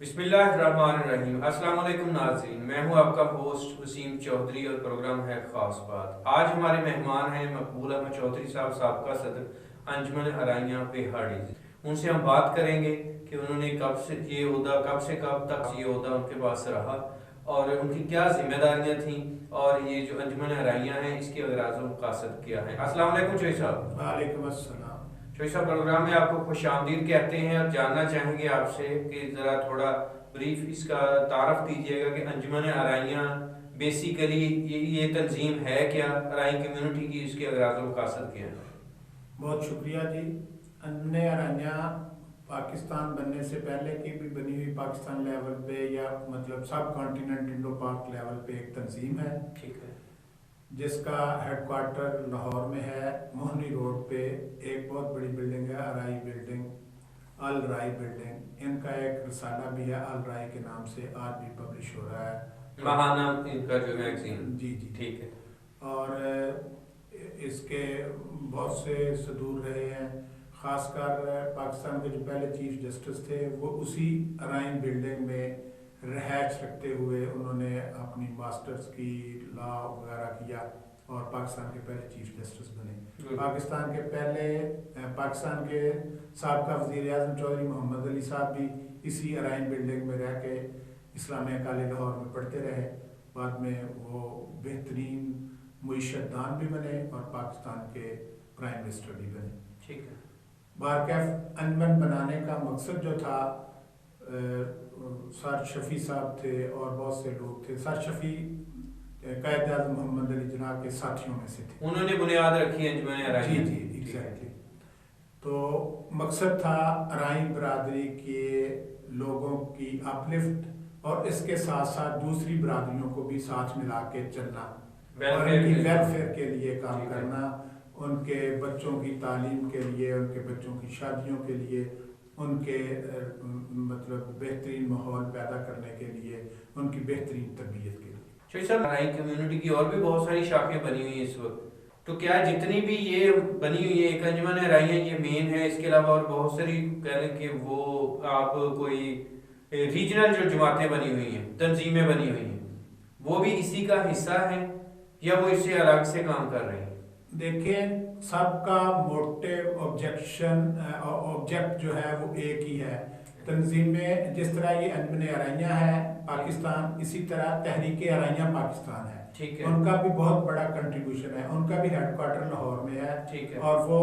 बिस्मिल्लाहिर्रहमानिर्रहीम। अस्सलाम वालेकुम नाज़रीन, मैं हूं आपका होस्ट वसीम चौधरी और प्रोग्राम है ख़ास बात। आज हमारे मेहमान हैं मकबूल अहमद चौधरी साहब, साबका सदर अंजुमन अराइयाँ पेहाड़ी। उनसे हम बात करेंगे कि उन्होंने कब से कब तक ये ओहदा उनके पास रहा और उनकी क्या जिम्मेदारियां थीं और ये जो अंजुमन अराइयाँ हैं इसके अगराज़ व मकासद क्या हैं। अस्सलाम वालेकुम चौधरी साहब। वालेकुम अस्सलाम। चौधरी साहब, प्रोग्राम में आपको खुशामदीद कहते हैं और जानना चाहेंगे आपसे कि ज़रा थोड़ा ब्रीफ इसका तारफ़ दीजिएगा कि अंजुमन अराइयाँ बेसिकली ये तंजीम है क्या, अराई कम्युनिटी की इसके अगराज़ व मकासद क्या है। बहुत शुक्रिया जी। अंजुमन अराइयाँ पाकिस्तान बनने से पहले की भी बनी हुई पाकिस्तान लेवल पे या मतलब सब कॉन्टिनेंट इंडो पाक लेवल पे एक तंजीम है, ठीक है, जिसका हेडक्वार्टर लाहौर में है। मोहनी रोड पे एक बहुत बड़ी बिल्डिंग है, अराई बिल्डिंग, अल राई बिल्डिंग। इनका एक रसाला भी है अल राई के नाम से, आज भी पब्लिश हो रहा है, महाना इनका जो मैगजीन। जी जी ठीक है। और इसके बहुत से सदूर रहे हैं। ख़ासकर पाकिस्तान के जो पहले चीफ जस्टिस थे वो उसी अराइन बिल्डिंग में रहायश रखते हुए उन्होंने अपनी मास्टर्स की, लॉ वगैरह किया और पाकिस्तान के पहले चीफ जस्टिस बने। पाकिस्तान के साबका वज़ीर आज़म चौधरी मोहम्मद अली साहब भी इसी अराइन बिल्डिंग में रह के इस्लामिया कॉलेज लाहौर में पढ़ते रहे। बाद में वो बेहतरीन मुइशतदान भी बने और पाकिस्तान के प्राइम मिनिस्टर भी बने। ठीक है। बारकैफ अंजुमन बनाने का मकसद जो था, सर शफी साहब थे और बहुत से लोग थे। सर शफी कायद आज़म मोहम्मद अली जिन्ना के साथियों में से थे, उन्होंने बुनियाद रखी अंजुमन अराइयाँ। जी जी एग्जैक्टली। तो मकसद था अराई बरादरी के लोगों की अपलिफ्ट और इसके साथ साथ दूसरी बरादरियों को भी साथ मिला के चलना और उनकी वेलफेयर के लिए काम करना, उनके बच्चों की तालीम के लिए, उनके बच्चों की शादियों के लिए, उनके मतलब बेहतरीन माहौल पैदा करने के लिए, उनकी बेहतरीन तरबियत के लिए। चौधरी साहब, अराई कम्युनिटी की और भी बहुत सारी शाखें बनी हुई हैं इस वक्त, तो क्या जितनी भी ये बनी हुई है एक अंजुमन अराइयाँ ये मेन है, इसके अलावा और बहुत सारी कह लें कि वो आप कोई रीजनल जो जमातें बनी हुई हैं, तंजीमें बनी हुई हैं, वो भी इसी का हिस्सा हैं या वो इससे अलग से काम कर रही हैं? देखिए, सबका मोटिव ऑब्जेक्ट जो है वो एक ही है। तंजीम में जिस तरह ये अंजुमन अराइयाँ है पाकिस्तान, इसी तरह तहरीक अराइयाँ पाकिस्तान है। ठीक है। उनका भी बहुत बड़ा कंट्रीब्यूशन है, उनका भी हेडक्वार्टर लाहौर में है। ठीक है। और वो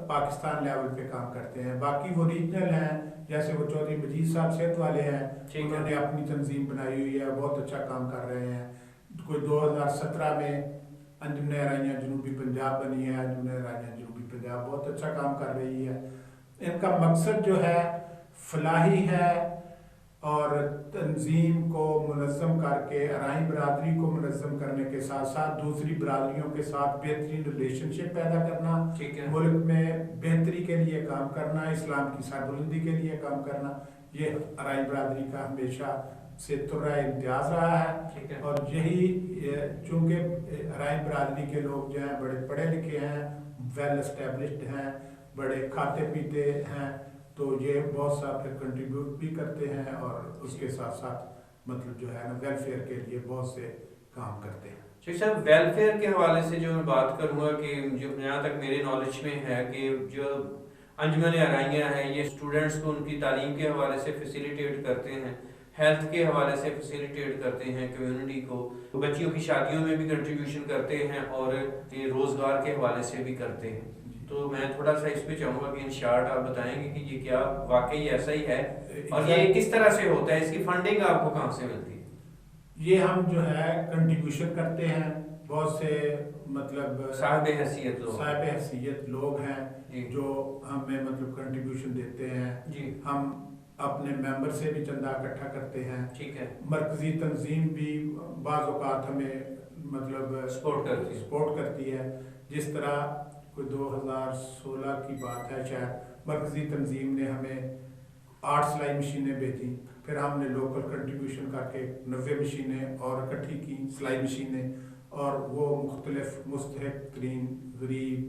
पाकिस्तान लेवल पे काम करते हैं। बाकी वो रीजनल हैं, जैसे वो चौधरी मजीद साहब सेहत वाले हैं, उन्होंने अपनी तंजीम बनाई हुई है, बहुत अच्छा काम कर रहे हैं। कोई 2017 में अंजुमन अराइयाँ जनूबी पंजाब बनी है, अंजुमन अराइयाँ जनूबी पंजाब बहुत अच्छा काम कर रही है। इनका मकसद जो है फलाही है और तंजीम को मुनज़्ज़म करके अराई बरादरी को मुनज़्ज़म करने के साथ साथ दूसरी बरादरियों के साथ बेहतरीन रिलेशनशिप पैदा करना, मुल्क में बेहतरी के लिए काम करना, इस्लाम की सरबुलंदी के लिए काम करना, ये अराई बरादरी का हमेशा से तुर्रा इम्तियाज़ रहा है। और यही चूँकि अराई बरादरी के लोग जो हैं बड़े पढ़े लिखे हैं, वेल एस्टेब्लिश्ड हैं, बड़े खाते पीते हैं, तो ये बहुत सा फिर कंट्रीब्यूट भी करते हैं और उसके साथ साथ मतलब जो है ना वेलफेयर के लिए बहुत से काम करते हैं। चौधरी साहब, वेलफेयर के हवाले से जो मैं बात करूँगा कि जो यहाँ तक मेरे नॉलेज में है कि जो अंजुमन अराइयाँ हैं ये स्टूडेंट्स को उनकी तालीम के हवाले से फैसिलिटेट करते हैं, हेल्थ के हवाले से फैसिलिटेट करते हैं, कम्युनिटी को बच्चियों की शादियों में भी कंट्रीब्यूशन करते हैं और ये रोज़गार के हवाले से भी करते हैं। तो मैं थोड़ा सा इस पे चाहूँगा कि इन शॉर्ट आप बताएंगे कि ये क्या वाकई ऐसा ही है और ये किस तरह से होता है, इसकी फंडिंग आपको कहाँ से मिलती है? ये हम जो है कंट्रीब्यूशन करते हैं, बहुत से मतलब साहिब हैसियत लोग हैं जो हमें मतलब कंट्रीब्यूशन देते हैं जी। हम अपने मेंबर से भी चंदा इकट्ठा करते हैं। ठीक है। मरकजी तंजीम भी बाज़ औक़ात हमें मतलब सपोर्ट करती है। जिस तरह कोई 2016 की बात है शायद, मरकजी तंजीम ने हमें 8 सिलाई मशीनें भेजी, फिर हमने लोकल कंट्रीब्यूशन करके 90 मशीनें और इकट्ठी की सिलाई मशीनें, और वो मुख्तलिफ मुस्तहिक तरीन गरीब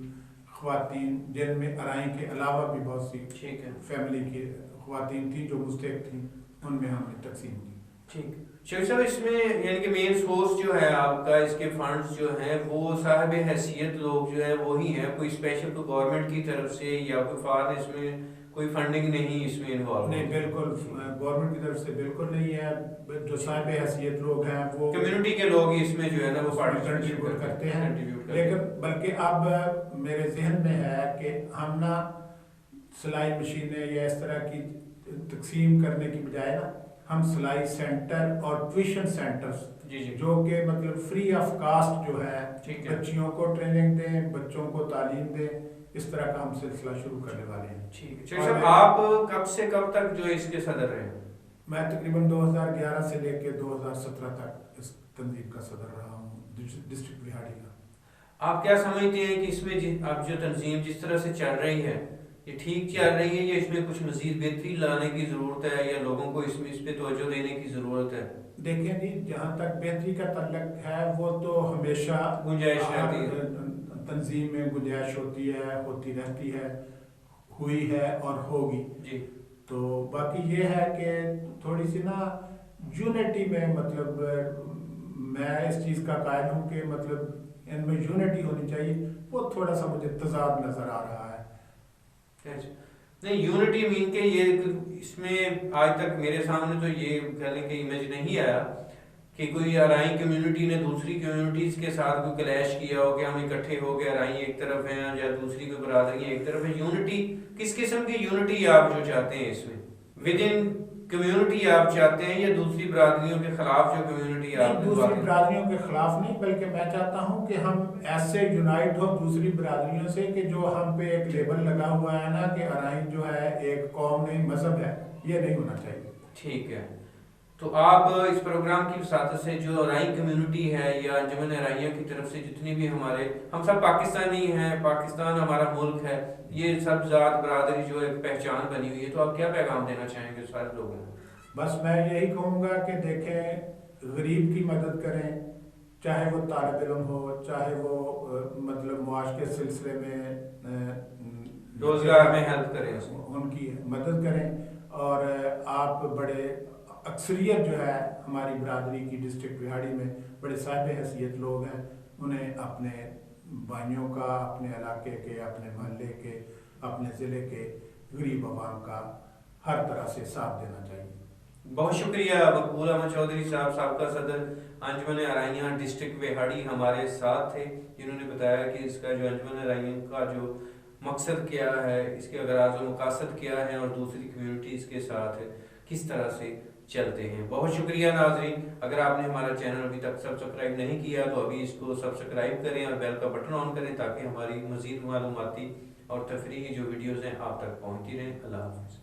ख़वातीन, जिनमें अराई के अलावा भी बहुत सी फैमिली की ख़वातीन थी जो मुस्तहिक थी, उनमें हमने तकसीम की। ठीक। शेख साहब, इसमें यानी कि मेन सोर्स जो है आपका इसके फंड्स जो हैं वो साहिब हैसियत लोग जो है वही हैं, कोई स्पेशल कोई गवर्नमेंट की तरफ से या कोई फॉरेन इसमें कोई फंडिंग नहीं इसमें इन्वॉल्व? नहीं, बिल्कुल गवर्नमेंट की तरफ से बिल्कुल नहीं है। जो साहिब हैसियत लोग हैं वो कम्युनिटी के लोग ही इसमें जो है ना वो कंट्रीब्यूट करते हैं। कंट्रीब्यूट लेकिन बल्कि अब मेरे जहन में है कि हम ना सिलाई मशीनें या इस तरह की तकसीम करने की बजाय ना हम सिलाई सेंटर और ट्यूशन सेंटर्स जी जी जो कि मतलब फ्री ऑफ कास्ट जो है ठीक है। बच्चियों को ट्रेनिंग दें, बच्चों को तालीम दें, इस तरह का हम सिलसिला शुरू करने वाले हैं। ठीक है। शेख साहब, आप कब से कब तक जो इसके सदर रहे? मैं तकरीबन 2011 से लेकर 2017 तक इस तंजीम का सदर रहा हूँ, डिस्ट्रिक्ट बिहाड़ी का। आप क्या समझते हैं कि इसमें अब जो तंजीम जिस तरह से चल रही है ये ठीक चल रही है या इसमें कुछ मजीद बेहतरी लाने की ज़रूरत है या लोगों को इसमें इस पे तवज्जो देने की ज़रूरत है? देखिए जी, जहाँ तक बेहतरी का तल्लक है वो तो हमेशा गुंजाइश रहती है, तंजीम में गुंजाइश होती है, होती रहती है, हुई है और होगी जी। तो बाकी ये है कि थोड़ी सी ना यूनिटी में मतलब मैं इस चीज़ का कायल हूँ कि मतलब इनमें यूनिटी होनी चाहिए, वो थोड़ा सा मुझे तजाद नज़र आ रहा है। नहीं, यूनिटी मीन के ये इसमें आज तक मेरे सामने तो ये कहने के इमेज नहीं आया कि कोई अराई कम्युनिटी ने दूसरी कम्युनिटीज़ के साथ कोई क्लैश किया हो कि हम इकट्ठे हो गए अराई एक तरफ हैं या दूसरी कोई बरादरी एक तरफ है। यूनिटी किस किस्म की यूनिटी आप जो चाहते हैं इसमें विद इन कम्युनिटी आप चाहते हैं या दूसरी बरादरियों के खिलाफ जो कम्युनिटी आप? दूसरी बरादरियों के खिलाफ नहीं, बल्कि मैं चाहता हूं कि हम ऐसे यूनाइट हो दूसरी बरादरियों से कि जो हम पे एक लेबल लगा हुआ है ना कि अराइन जो है एक कौम नहीं मजहब है, ये नहीं होना चाहिए। ठीक है। तो आप इस प्रोग्राम की वसात से जो अराई कम्युनिटी है या अंजुमन अराइयों की तरफ से जितनी भी हमारे हम सब पाकिस्तानी हैं, पाकिस्तान हमारा मुल्क है, ये सब ज़ात बरादरी जो एक पहचान बनी हुई है, तो आप क्या पैगाम देना चाहेंगे सारे लोगों को? बस मैं यही कहूँगा कि देखें, गरीब की मदद करें, चाहे वो तालिब इल्म हो, चाहे वो मतलब मुआश के सिलसिले में रोजगार में हेल्प करें, उनकी मदद करें। और आप बड़े अक्सरियत जो है हमारी बरादरी की डिस्ट्रिक्ट बिहाड़ी में बड़े साहिब हैसियत लोग हैं, उन्हें अपने भाइयों का, अपने इलाके के, अपने मोहल्ले के, अपने ज़िले के गरीब आवाम का हर तरह से साथ देना चाहिए। बहुत शुक्रिया मकबूल अहमद चौधरी साहब, साबका सदर अंजुमन अराइयाँ डिस्ट्रिक्ट बिहाड़ी हमारे साथ थे, जिन्होंने बताया कि इसका जो अंजुमन अराइयाँ का जो मकसद क्या है, इसके अगराज़ व मकासद क्या है और दूसरी कम्युनिटीज़ के साथ किस तरह से चलते हैं। बहुत शुक्रिया नाज़रीन, अगर आपने हमारा चैनल अभी तक सब्सक्राइब नहीं किया तो अभी इसको सब्सक्राइब करें और बेल का बटन ऑन करें ताकि हमारी मज़ीद मालूमाती और तफरीही जो वीडियोज़ हैं आप तक पहुँचती रहें। अल्लाह हाफ़िज़।